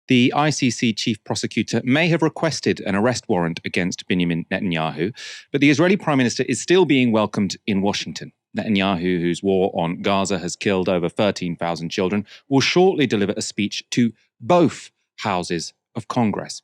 The ICC chief prosecutor may have requested an arrest warrant against Benjamin Netanyahu, but the Israeli prime minister is still being welcomed in Washington. Netanyahu, whose war on Gaza has killed over 13,000 children, will shortly deliver a speech to both houses of Congress.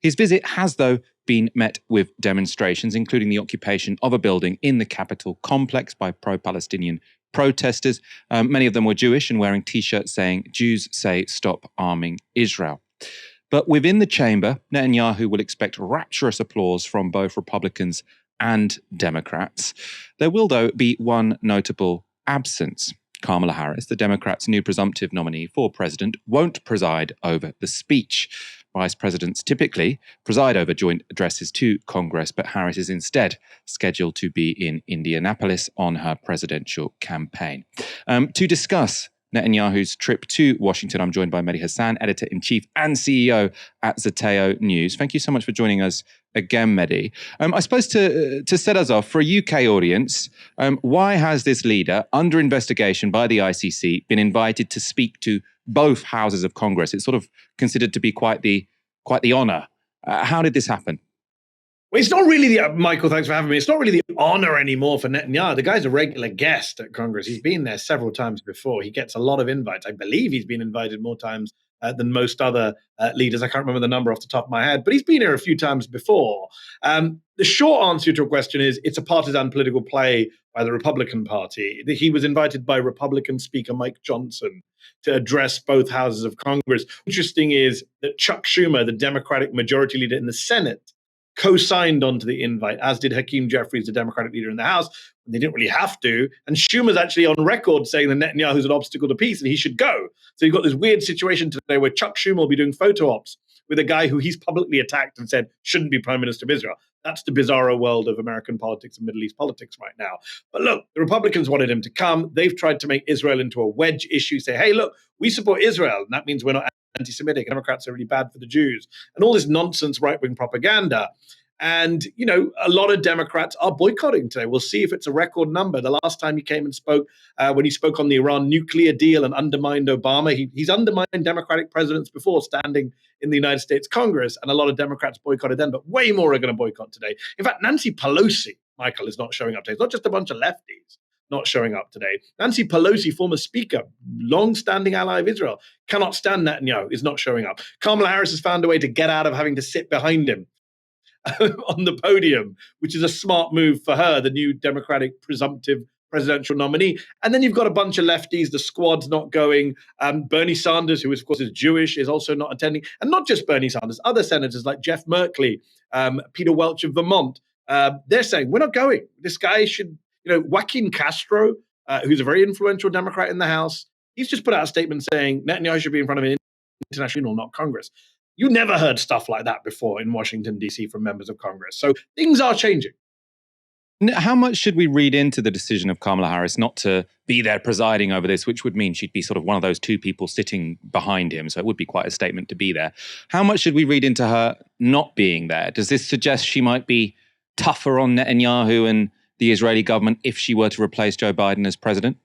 His visit has, though, been met with demonstrations, including the occupation of a building in the Capitol complex by pro-Palestinian protesters. Many of them were Jewish and wearing T-shirts saying, "Jews say stop arming Israel." But within the chamber, Netanyahu will expect rapturous applause from both Republicans and Democrats. There will, though, be one notable absence. Kamala Harris, the Democrats' new presumptive nominee for president, won't preside over the speech. Vice presidents typically preside over joint addresses to Congress, but Harris is instead scheduled to be in Indianapolis on her presidential campaign. To discuss Netanyahu's trip to Washington, I'm joined by Mehdi Hasan, editor-in-chief and CEO at Zeteo News. Thank you so much for joining us again, Mehdi. I suppose to set us off, for a UK audience, why has this leader, under investigation by the ICC, been invited to speak to both houses of Congress? It's sort of considered to be quite the honor. How did this happen? Well, it's not really Michael, thanks for having me. It's not really the honor anymore for Netanyahu. The guy's a regular guest at Congress. He's been there several times before. He gets a lot of invites. I believe he's been invited more times than most other leaders. I can't remember the number off the top of my head, but he's been here a few times before. The short answer to your question is it's a partisan political play by the Republican Party. He was invited by Republican Speaker Mike Johnson to address both houses of Congress. Interesting is that Chuck Schumer, the Democratic majority leader in the Senate, co-signed onto the invite, as did Hakeem Jeffries, the Democratic leader in the House. They didn't really have to. And Schumer's actually on record saying that Netanyahu's an obstacle to peace and he should go. So you've got this weird situation today where Chuck Schumer will be doing photo ops with a guy who he's publicly attacked and said shouldn't be Prime Minister of Israel. That's the bizarro world of American politics and Middle East politics right now. But look, the Republicans wanted him to come. They've tried to make Israel into a wedge issue, say, hey, look, we support Israel. And that means we're not anti-Semitic. Democrats are really bad for the Jews. And all this nonsense right-wing propaganda. And, you know, a lot of Democrats are boycotting today. We'll see if it's a record number. The last time he came and spoke, when he spoke on the Iran nuclear deal and undermined Obama, he's undermined Democratic presidents before standing in the United States Congress. And a lot of Democrats boycotted then, but way more are going to boycott today. In fact, Nancy Pelosi, Michael, is not showing up today. It's not just a bunch of lefties not showing up today. Nancy Pelosi, former speaker, long-standing ally of Israel, cannot stand Netanyahu, is not showing up. Kamala Harris has found a way to get out of having to sit behind him on the podium, which is a smart move for her, the new Democratic presumptive presidential nominee. And then you've got a bunch of lefties, the squad's not going. Bernie Sanders, who of course is Jewish, is also not attending. And not just Bernie Sanders, other senators like Jeff Merkley, Peter Welch of Vermont, they're saying, we're not going. This guy should, Joaquin Castro, who's a very influential Democrat in the House, he's just put out a statement saying Netanyahu should be in front of an international, not Congress. You never heard stuff like that before in Washington, D.C. from members of Congress. So things are changing. How much should we read into the decision of Kamala Harris not to be there presiding over this, which would mean she'd be sort of one of those two people sitting behind him? So it would be quite a statement to be there. How much should we read into her not being there? Does this suggest she might be tougher on Netanyahu and the Israeli government if she were to replace Joe Biden as president?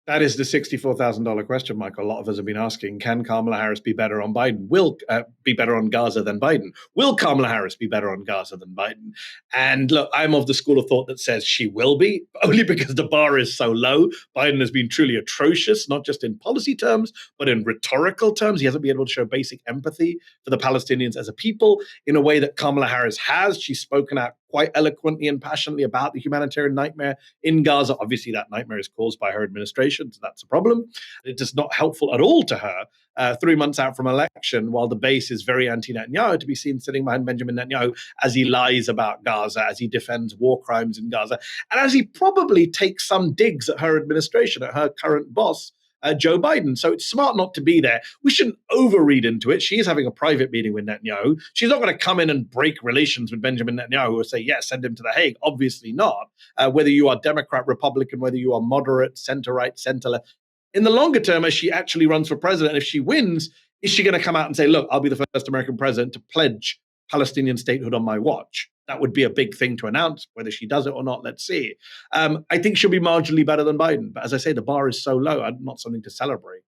That is the $64,000 question, Michael. A lot of us have been asking, can Kamala Harris be better on Biden? Will be better on Gaza than Biden? Will Kamala Harris be better on Gaza than Biden? And look, I'm of the school of thought that says she will be, only because the bar is so low. Biden has been truly atrocious, not just in policy terms, but in rhetorical terms. He hasn't been able to show basic empathy for the Palestinians as a people in a way that Kamala Harris has. She's spoken out quite eloquently and passionately about the humanitarian nightmare in Gaza. Obviously, that nightmare is caused by her administration, so that's a problem. It is not helpful at all to her 3 months out from election, while the base is very anti-Netanyahu, to be seen sitting behind Benjamin Netanyahu as he lies about Gaza, as he defends war crimes in Gaza, and as he probably takes some digs at her administration, at her current boss, Joe Biden. So it's smart not to be there. We shouldn't overread into it. She is having a private meeting with Netanyahu. She's not going to come in and break relations with Benjamin Netanyahu or say, yes, send him to The Hague. Obviously not. Whether you are Democrat, Republican, whether you are moderate, center-right, center-left. In the longer term, as she actually runs for president, if she wins, is she going to come out and say, look, I'll be the first American president to pledge Palestinian statehood on my watch? That would be a big thing to announce. Whether she does it or not, let's see. I think she'll be marginally better than Biden. But as I say, the bar is so low, not something to celebrate.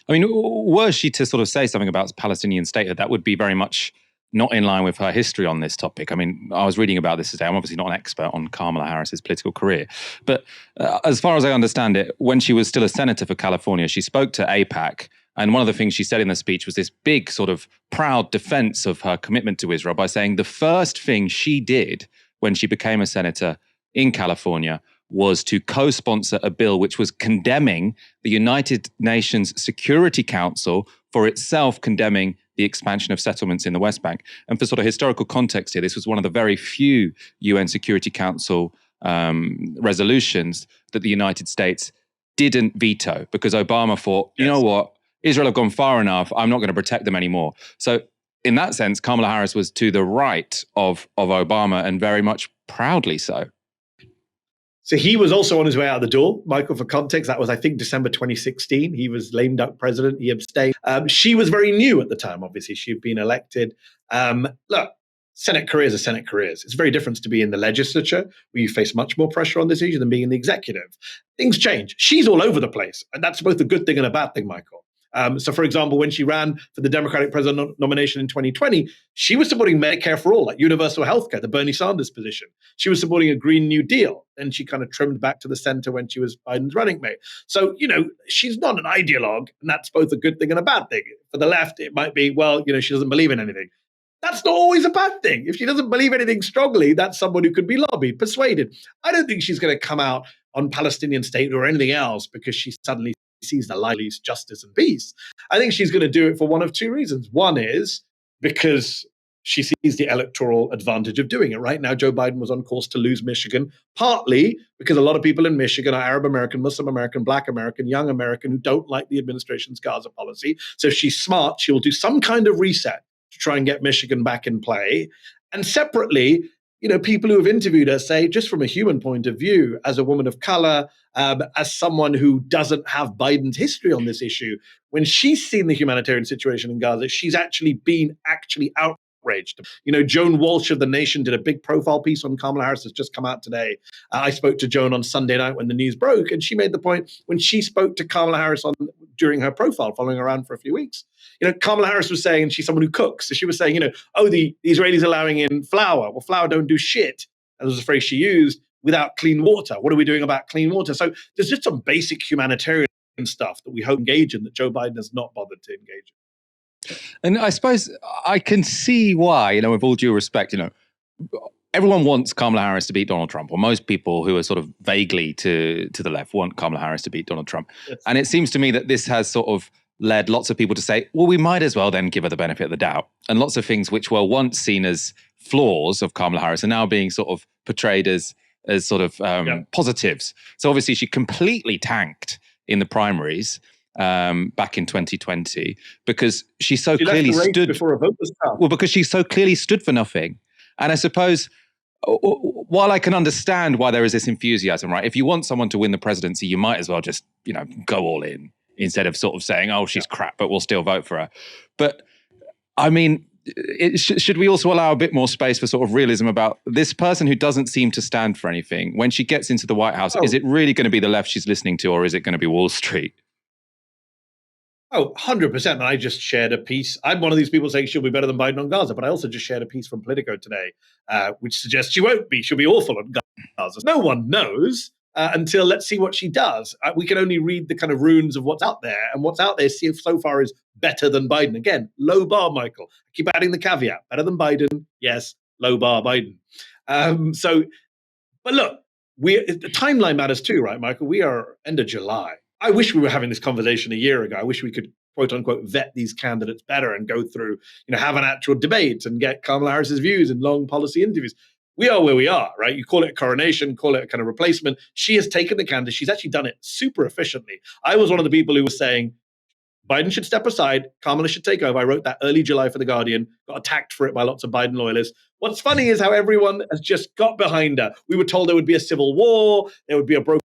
I mean, were she to sort of say something about Palestinian statehood, that would be very much not in line with her history on this topic. I mean, I was reading about this today. I'm obviously not an expert on Kamala Harris's political career, but as far as I understand it, when she was still a senator for California, she spoke to AIPAC. And one of the things she said in the speech was this big sort of proud defense of her commitment to Israel by saying the first thing she did when she became a senator in California was to co-sponsor a bill which was condemning the United Nations Security Council for itself condemning the expansion of settlements in the West Bank. And for sort of historical context here, this was one of the very few UN Security Council resolutions that the United States didn't veto because Obama thought, you know what, Israel have gone far enough, I'm not going to protect them anymore. So in that sense, Kamala Harris was to the right of Obama, and very much proudly so. So he was also on his way out the door, Michael, for context. That was, I think, December 2016. He was lame duck president. He abstained. She was very new at the time, obviously. She'd been elected. Look, Senate careers are Senate careers. It's very different to be in the legislature, where you face much more pressure on this issue, than being in the executive. Things change. She's all over the place. And that's both a good thing and a bad thing, Michael. So, for example, when she ran for the Democratic president nomination in 2020, she was supporting Medicare for all, like universal healthcare, the Bernie Sanders position. She was supporting a Green New Deal. And she kind of trimmed back to the center when she was Biden's running mate. So, she's not an ideologue, and that's both a good thing and a bad thing. For the left, it might be, well, she doesn't believe in anything. That's not always a bad thing. If she doesn't believe anything strongly, that's someone who could be lobbied, persuaded. I don't think she's going to come out on Palestinian state or anything else because she suddenly sees the light, justice, and peace. I think she's going to do it for one of two reasons. One is because she sees the electoral advantage of doing it. Right now, Joe Biden was on course to lose Michigan, partly because a lot of people in Michigan are Arab American, Muslim American, Black American, young American who don't like the administration's Gaza policy. So if she's smart, she will do some kind of reset to try and get Michigan back in play. And separately, people who have interviewed her say, just from a human point of view, as a woman of color, as someone who doesn't have Biden's history on this issue, when she's seen the humanitarian situation in Gaza, she's actually been outraged. Joan Walsh of The Nation did a big profile piece on Kamala Harris that's just come out today. I spoke to Joan on Sunday night when the news broke, and she made the point when she spoke to Kamala Harris during her profile, following her around for a few weeks. Kamala Harris was saying, and she's someone who cooks, so she was saying, the Israelis allowing in flour. Well, flour don't do shit, that was the phrase she used, without clean water. What are we doing about clean water? So there's just some basic humanitarian stuff that we hope engage in that Joe Biden has not bothered to engage in. And I suppose I can see why, with all due respect, everyone wants Kamala Harris to beat Donald Trump, or most people who are sort of vaguely to the left want Kamala Harris to beat Donald Trump. Yes. And it seems to me that this has sort of led lots of people to say, well, we might as well then give her the benefit of the doubt. And lots of things which were once seen as flaws of Kamala Harris are now being sort of portrayed as sort of positives. So obviously she completely tanked in the primaries back in 2020 because she clearly stood before a vote was cast. Well, because she so clearly stood for nothing. And I suppose while I can understand why there is this enthusiasm, right? If you want someone to win the presidency, you might as well just, go all in instead of sort of saying, oh, she's crap, but we'll still vote for her. But I mean, should we also allow a bit more space for sort of realism about this person who doesn't seem to stand for anything? When she gets into the White House, is it really going to be the left she's listening to, or is it going to be Wall Street? Oh, 100%. And I just shared a piece. I'm one of these people saying she'll be better than Biden on Gaza, but I also just shared a piece from Politico today, which suggests she won't be. She'll be awful on Gaza. No one knows until let's see what she does. We can only read the kind of runes of what's out there. And what's out there so far is better than Biden. Again, low bar, Michael. I keep adding the caveat. Better than Biden. Yes, low bar Biden. But look, the timeline matters too, right, Michael? We are end of July. I wish we were having this conversation a year ago. I wish we could, quote unquote, vet these candidates better and go through, have an actual debate and get Kamala Harris's views in long policy interviews. We are where we are, right? You call it a coronation, call it a kind of replacement. She has taken the candidacy. She's actually done it super efficiently. I was one of the people who was saying Biden should step aside, Kamala should take over. I wrote that early July for The Guardian, got attacked for it by lots of Biden loyalists. What's funny is how everyone has just got behind her. We were told there would be a civil war, there would be a broken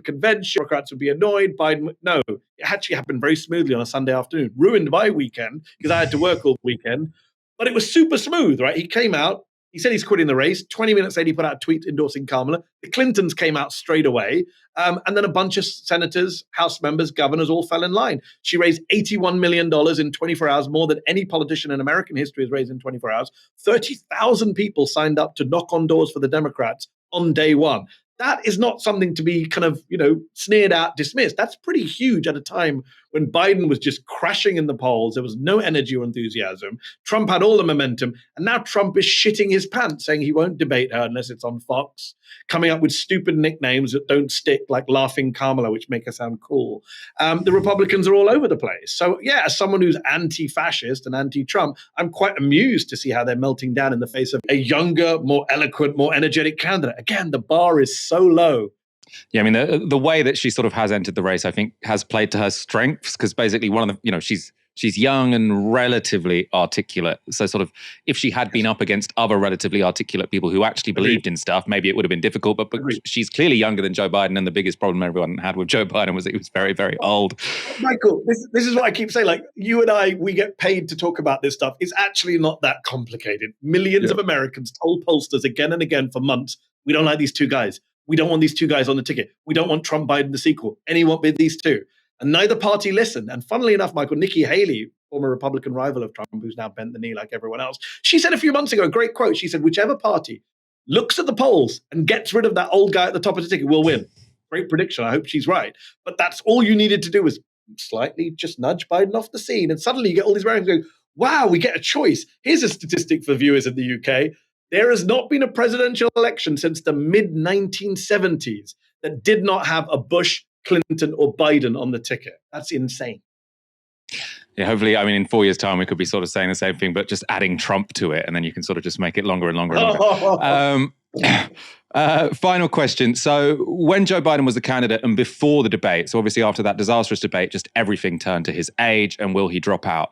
convention, Democrats would be annoyed. Biden, no, it actually happened very smoothly on a Sunday afternoon. Ruined my weekend because I had to work all weekend, but it was super smooth, right? He came out, He said he's quitting the race. 20 minutes later, he put out a tweet endorsing Kamala. The Clintons came out straight away. And then a bunch of senators, House members, governors all fell in line. She raised $81 million in 24 hours, more than any politician in American history has raised in 24 hours. 30,000 people signed up to knock on doors for the Democrats on day one. That is not something to be kind of, sneered at, dismissed. That's pretty huge at a time when Biden was just crashing in the polls. There was no energy or enthusiasm. Trump had all the momentum. And now Trump is shitting his pants, saying he won't debate her unless it's on Fox, coming up with stupid nicknames that don't stick, like Laughing Kamala, which make her sound cool. The Republicans are all over the place. So, yeah, as someone who's anti-fascist and anti-Trump, I'm quite amused to see how they're melting down in the face of a younger, more eloquent, more energetic candidate. Again, the bar is so low. Yeah, I mean, the way that she sort of has entered the race, I think, has played to her strengths, because basically one of the, she's young and relatively articulate. So sort of if she had been up against other relatively articulate people who actually believed in stuff, maybe it would have been difficult. But she's clearly younger than Joe Biden. And the biggest problem everyone had with Joe Biden was that he was very, very old. Michael, this is what I keep saying. Like, you and I, we get paid to talk about this stuff. It's actually not that complicated. Millions of Americans told pollsters again and again for months, we don't like these two guys. We don't want these two guys on the ticket. We don't want Trump Biden the sequel. Anyone but these two. And neither party listened. And funnily enough, Michael, Nikki Haley, former Republican rival of Trump, who's now bent the knee like everyone else, she said a few months ago, a great quote. She said, whichever party looks at the polls and gets rid of that old guy at the top of the ticket will win. Great prediction. I hope she's right. But that's all you needed to do was slightly just nudge Biden off the scene. And suddenly you get all these Americans going, wow, we get a choice. Here's a statistic for viewers in the UK. There has not been a presidential election since the mid-1970s that did not have a Bush, Clinton, or Biden on the ticket. That's insane. Yeah, hopefully, I mean, in 4 years' time, we could be sort of saying the same thing, but just adding Trump to it, and then you can sort of just make it longer and longer and longer. Final question. So when Joe Biden was the candidate and before the debate, so obviously after that disastrous debate, just everything turned to his age and will he drop out?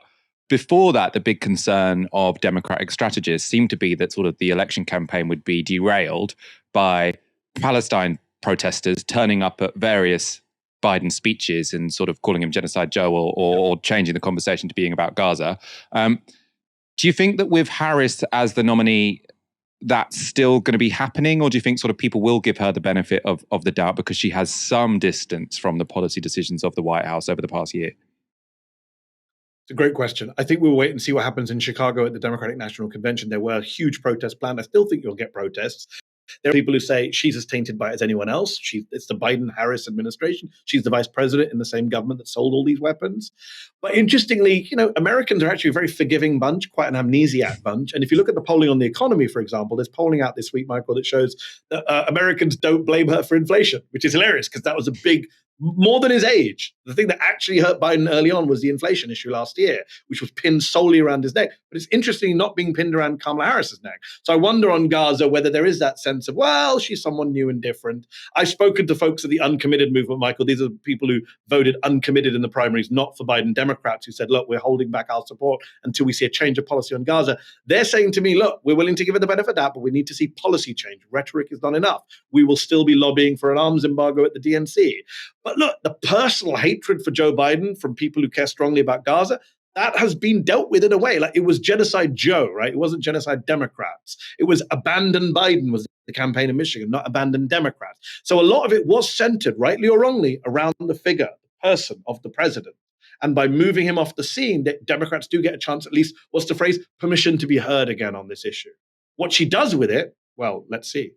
Before that, the big concern of Democratic strategists seemed to be that sort of the election campaign would be derailed by Palestine protesters turning up at various Biden speeches and sort of calling him Genocide Joe or changing the conversation to being about Gaza. Do you think that with Harris as the nominee, that's still going to be happening? Or do you think sort of people will give her the benefit of the doubt because she has some distance from the policy decisions of the White House over the past year? It's a great question. I think we'll wait and see what happens in Chicago at the Democratic National Convention. There were huge protests planned. I still think you'll get protests. There are people who say she's as tainted by it as anyone else. It's the Biden-Harris administration. She's the vice president in the same government that sold all these weapons. But interestingly, Americans are actually a very forgiving bunch, quite an amnesiac bunch. And if you look at the polling on the economy, for example, there's polling out this week, Michael, that shows that Americans don't blame her for inflation, which is hilarious because that was a big, more than his age. The thing that actually hurt Biden early on was the inflation issue last year, which was pinned solely around his neck. But it's interesting not being pinned around Kamala Harris's neck. So I wonder on Gaza whether there is that sense of, well, she's someone new and different. I've spoken to folks of the uncommitted movement, Michael. These are people who voted uncommitted in the primaries, not for Biden Democrats, who said, look, we're holding back our support until we see a change of policy on Gaza. They're saying to me, look, we're willing to give it the benefit of that, but we need to see policy change. Rhetoric is not enough. We will still be lobbying for an arms embargo at the DNC. But look, the personal hatred for Joe Biden from people who care strongly about Gaza, that has been dealt with in a way. Like, it was Genocide Joe, right? It wasn't Genocide Democrats. It was Abandon Biden was the campaign in Michigan, not Abandon Democrats. So a lot of it was centered, rightly or wrongly, around the figure, the person of the president. And by moving him off the scene, that Democrats do get a chance, at least, what's the phrase, permission to be heard again on this issue. What she does with it, well, let's see.